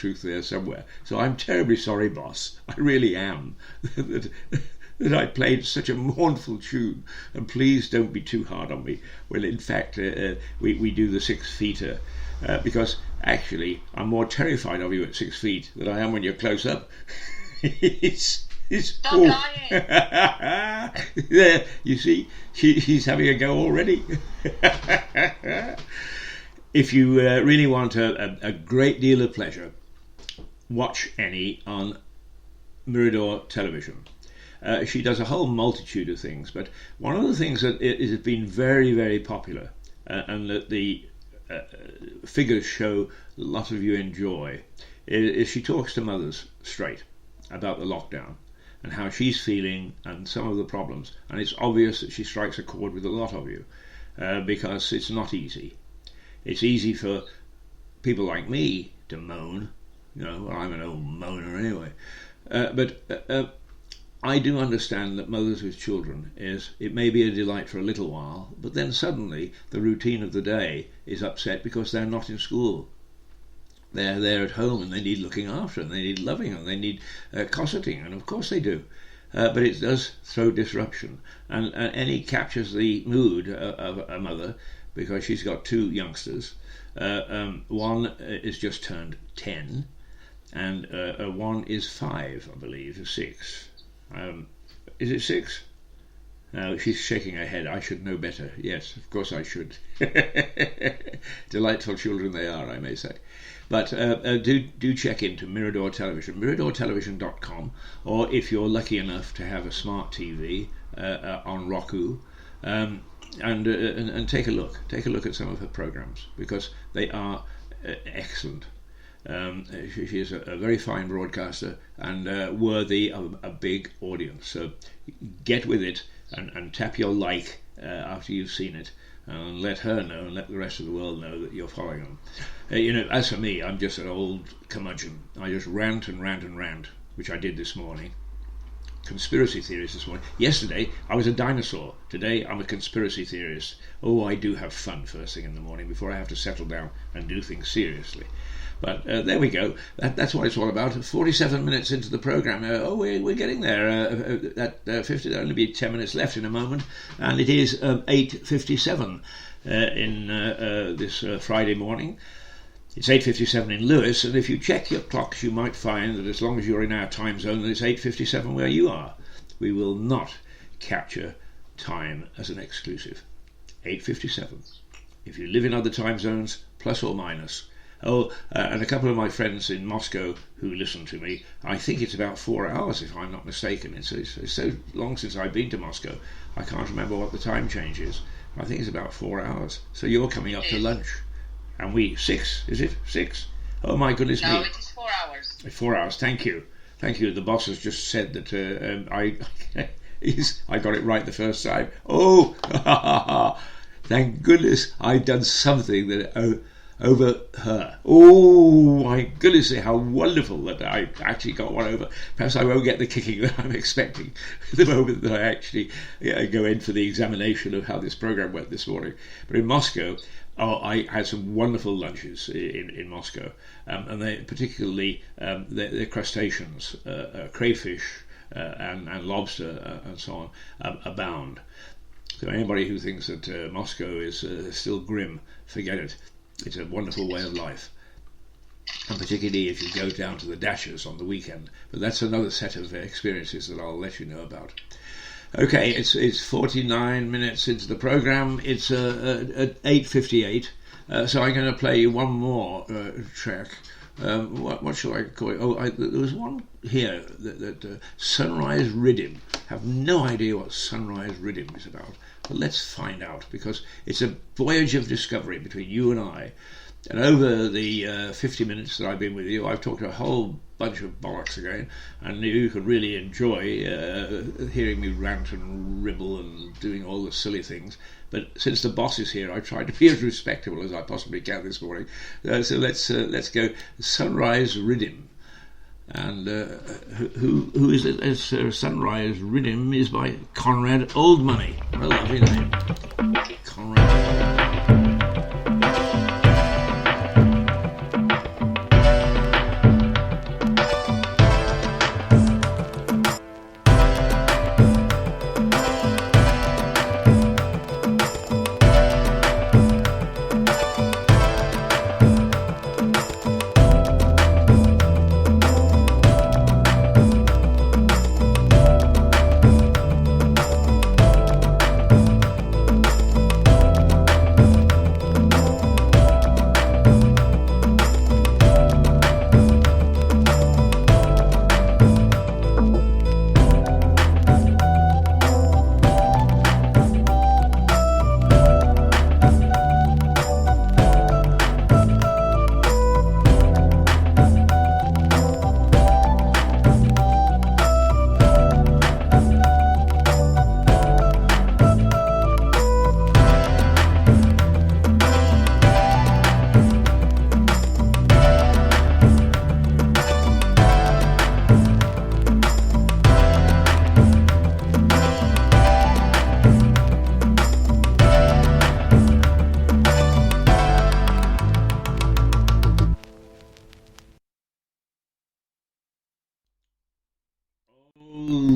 truth there somewhere. So I'm terribly sorry, boss. I really am. that I played such a mournful tune, and please don't be too hard on me. Well, in fact, we do the 6 feeter because actually I'm more terrified of you at 6 feet than I am when you're close up. It's Stop lying. There, you see, she's having a go already. If you really want a great deal of pleasure, watch Annie on Mirador Television. She does a whole multitude of things, but one of the things that has been very, very popular and that the figures show a lot of you enjoy is she talks to mothers straight about the lockdown and how she's feeling and some of the problems, and it's obvious that she strikes a chord with a lot of you because it's not easy. It's easy for people like me to moan, well, I'm an old moaner anyway, but I do understand that mothers with children it may be a delight for a little while, but then suddenly the routine of the day is upset because they're not in school. They're there at home and they need looking after and they need loving and they need cosseting, and of course they do. But it does throw disruption, and Annie captures the mood of a mother because she's got 2 youngsters. One is just turned 10 and one is 5, I believe, or 6. Is it 6? No, she's shaking her head. I should know better. Yes, of course I should. Delightful children they are, I may say. But do check into Mirador Television, miradortelevision.com, or if you're lucky enough to have a smart TV on Roku, and take a look. Take a look at some of her programs because they are excellent. She is a very fine broadcaster and worthy of a big audience. So get with it and tap your like after you've seen it, and let her know and let the rest of the world know that you're following them. As for me, I'm just an old curmudgeon. I just rant and rant and rant, which I did this morning. Conspiracy theories this morning. Yesterday I was a dinosaur. Today I'm a conspiracy theorist. Oh, I do have fun first thing in the morning before I have to settle down and do things seriously. But there we go. That's what it's all about. 47 minutes into the programme. We're getting there. At 50, there'll only be 10 minutes left in a moment, and it is 8:57 in this Friday morning. It's 8:57 in Lewis, and if you check your clocks, you might find that as long as you're in our time zone, then it's 8:57 where you are. We will not capture time as an exclusive. 8:57. If you live in other time zones, plus or minus. And a couple of my friends in Moscow who listen to me, I think it's about 4 hours if I'm not mistaken. It's so long since I've been to Moscow, I can't remember what the time change is. I think it's about 4 hours. So you're coming up to lunch. And 6, is it? 6? Oh my goodness me. No, it is 4 hours. 4 hours, thank you. The boss has just said that I got it right the first time. Oh, thank goodness I've done something that over her. Oh my goodness, how wonderful that I actually got one over. Perhaps I won't get the kicking that I'm expecting the moment that I actually go in for the examination of how this program went this morning. But in Moscow, I had some wonderful lunches in Moscow, and they particularly the crustaceans, crayfish and lobster and so on abound. So anybody who thinks that Moscow is still grim, forget it. It's a wonderful way of life, and particularly if you go down to the Dashers on the weekend. But that's another set of experiences that I'll let you know about. Okay, it's 49 minutes into the programme. It's at 8:58, so I'm going to play you one more track. What shall I call it? There was one here that Sunrise Riddim. Have no idea what Sunrise Riddim is about. But let's find out, because it's a voyage of discovery between you and I. And over the 50 minutes that I've been with you, I've talked a whole bunch of bollocks again, and you can really enjoy hearing me rant and ribble and doing all the silly things. But since the boss is here, I've tried to be as respectable as I possibly can this morning. So let's go Sunrise Riddim. And who is it? Sunrise Riddim is by Conrad Oldmoney. What a lovely name. Conrad.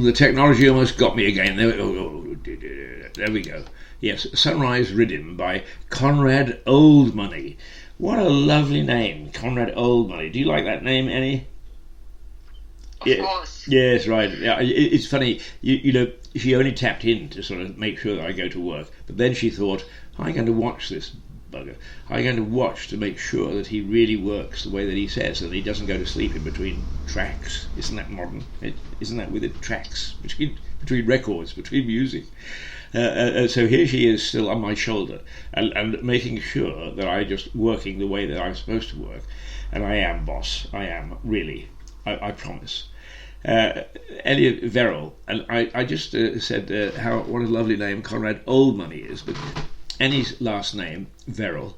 the technology almost got me again. There we go. Yes, Sunrise Riddim by Conrad Oldmoney. What a lovely name, Conrad Oldmoney. Do you like that name, Annie? Of course. Yes, right. Yeah, it's funny. You know, she only tapped in to sort of make sure that I go to work, but then she thought, I'm going to watch this bugger. I'm going to watch to make sure that he really works the way that he says, that he doesn't go to sleep in between tracks. Isn't that modern? Isn't that with it? Tracks between records, between music. So here she is still on my shoulder and making sure that I'm just working the way that I'm supposed to work. And I am, boss. I am, really. I promise. Elliot Verrill, and I just said what a lovely name Conrad Oldmoney is, but Annie's last name, Verrill,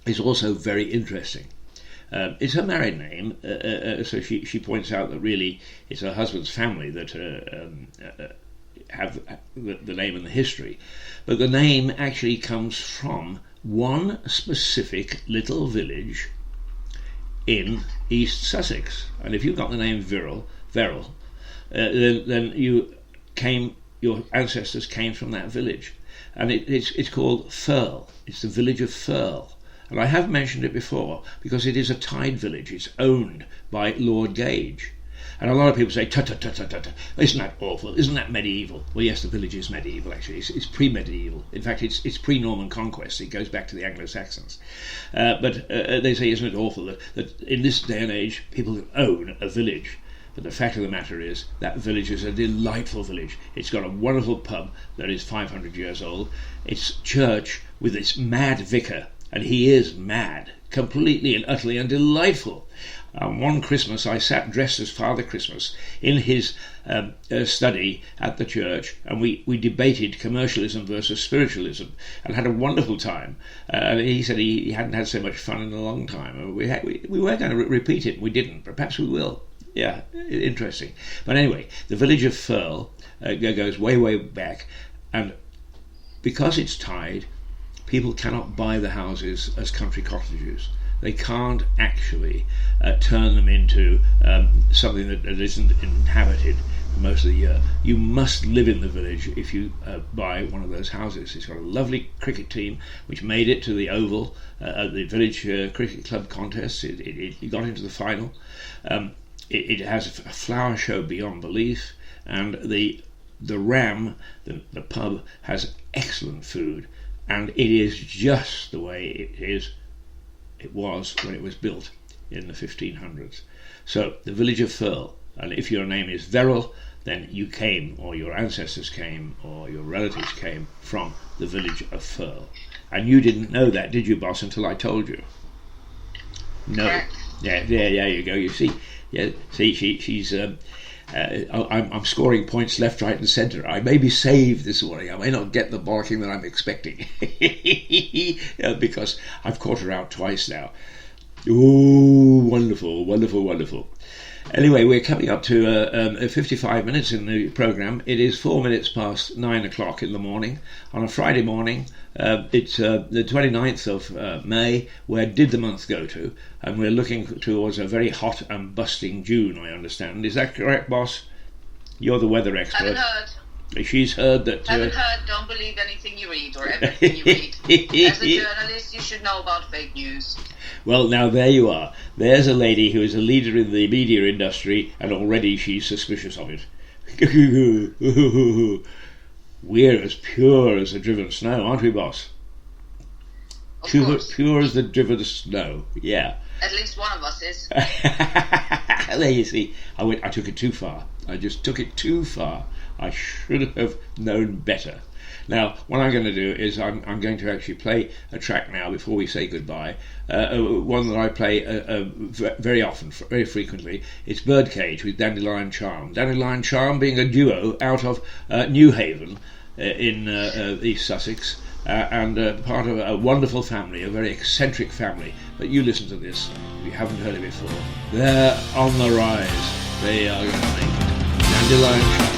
is also very interesting. It's her married name, so she points out that really it's her husband's family that have the name and the history. But the name actually comes from one specific little village in East Sussex. And if you've got the name Verrill, then your ancestors came from that village. And it's called Firle. It's the village of Firle. And I have mentioned it before because it is a tied village. It's owned by Lord Gage. And a lot of people say, isn't that awful? Isn't that medieval? Well, yes, the village is medieval, actually. It's pre-medieval. In fact, it's pre-Norman conquest. It goes back to the Anglo-Saxons. But they say, isn't it awful that in this day and age, people own a village? But the fact of the matter is, that village is a delightful village. It's got a wonderful pub that is 500 years old. Its church with its mad vicar, and he is mad, completely and utterly and delightful. One Christmas I sat dressed as Father Christmas in his study at the church, and we debated commercialism versus spiritualism and had a wonderful time. He said he hadn't had so much fun in a long time. We were going to repeat it, and we didn't, but perhaps we will. Yeah, interesting. But anyway, the village of Firle goes way, way back, and because it's tied, people cannot buy the houses as country cottages. They can't actually turn them into something that isn't inhabited for most of the year. You must live in the village if you buy one of those houses. It's got a lovely cricket team which made it to the Oval at the village cricket club contest. It got into the final. It has a flower show beyond belief, and the Ram, the pub, has excellent food, and it is just the way it was when it was built in the 1500s. So the village of Firle, and if your name is Verrill, then you came, or your ancestors came, or your relatives came from the village of Firle. And you didn't know that, did you, boss, until I told you? No. Correct. Yeah, there you go. You see, she's. I'm scoring points left, right, and centre. I may be saved this morning. I may not get the barking that I'm expecting because I've caught her out twice now. Ooh, wonderful, wonderful, wonderful. Anyway, we're coming up to 55 minutes in the programme. It is 4 minutes past 9 o'clock in the morning on a Friday morning. It's the 29th of May. Where did the month go to? And we're looking towards a very hot and busting June, I understand. Is that correct, boss? You're the weather expert. Haven't heard. She's heard that... Haven't heard, don't believe anything you read or everything you read. As a journalist, you should know about fake news. Well, now there you are. There's a lady who is a leader in the media industry, and already she's suspicious of it. We're as pure as the driven snow, aren't we, boss? Pure as the driven snow, yeah. At least one of us is. There you see. I took it too far. I just took it too far. I should have known better. Now, what I'm going to do is I'm going to actually play a track now before we say goodbye. One that I play very often, very frequently. It's Birdcage with Dandelion Charm. Dandelion Charm being a duo out of New Haven in East Sussex, and part of a wonderful family, a very eccentric family. But you listen to this, if you haven't heard it before. They're on the rise. They are going to make it. Dandelion Charm.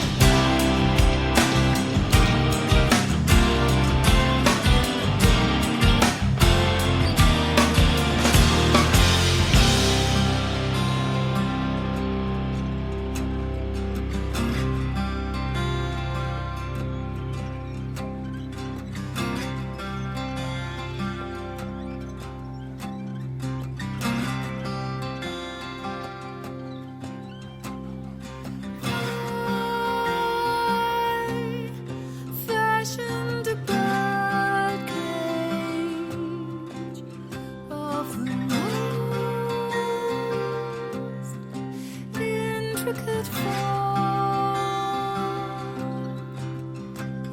intricate form.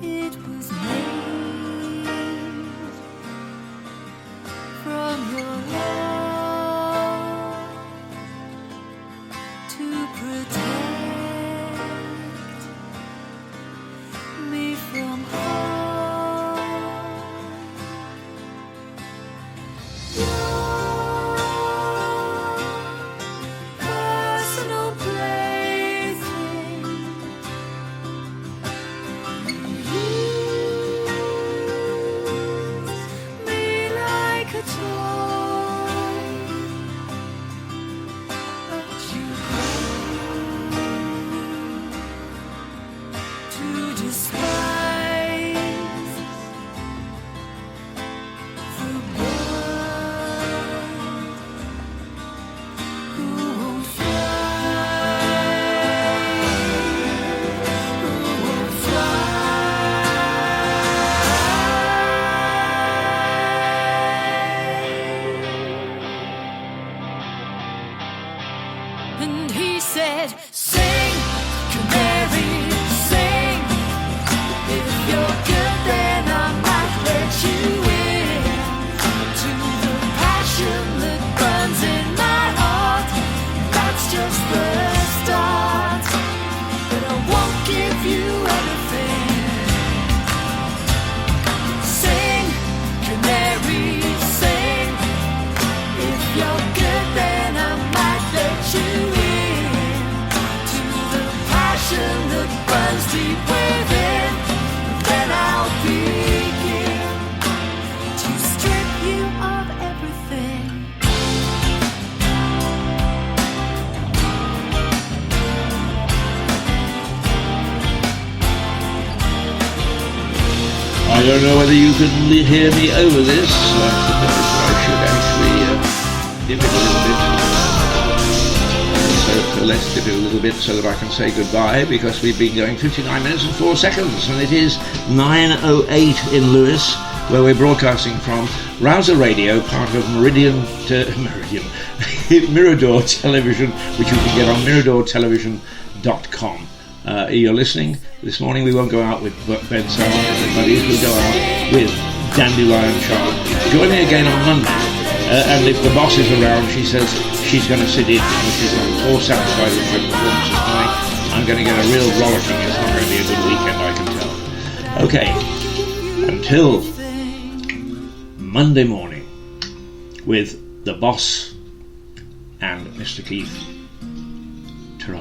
It was made from your love to protect me from harm. Personal plaything, use me like a toy, but you to despise the bird who won't fly, who won't fly. And he said, sing, canary, sing. If you're good, then I might let you in to the passion that burns in my heart. That's just the start, but I won't give you anything. Sing, canary, sing. If you're good, then I might let you in to the passion that burns deep within. Then I'll begin to strip you of everything. I don't know whether you can hear me over this. I suppose I should actually dip it a little bit. So let's dip it a little bit so that I can say goodbye, because we've been going 59 minutes and 4 seconds, and it is 9:08 in Lewis, where we're broadcasting from Rouser Radio, part of Mirador Television, which you can get on miradortelevision.com. You're listening. This morning we won't go out with Ben Salmon and the buddies. We'll go out with Dandelion Charm. Join me again on Monday. And if the boss is around, she says she's going to sit in, and she's not all satisfied with my performance this morning. I'm going to get a real rollicking. It's not going to be a good weekend, I can tell. Okay, until Monday morning with the boss and Mr. Keith. Ta-ra.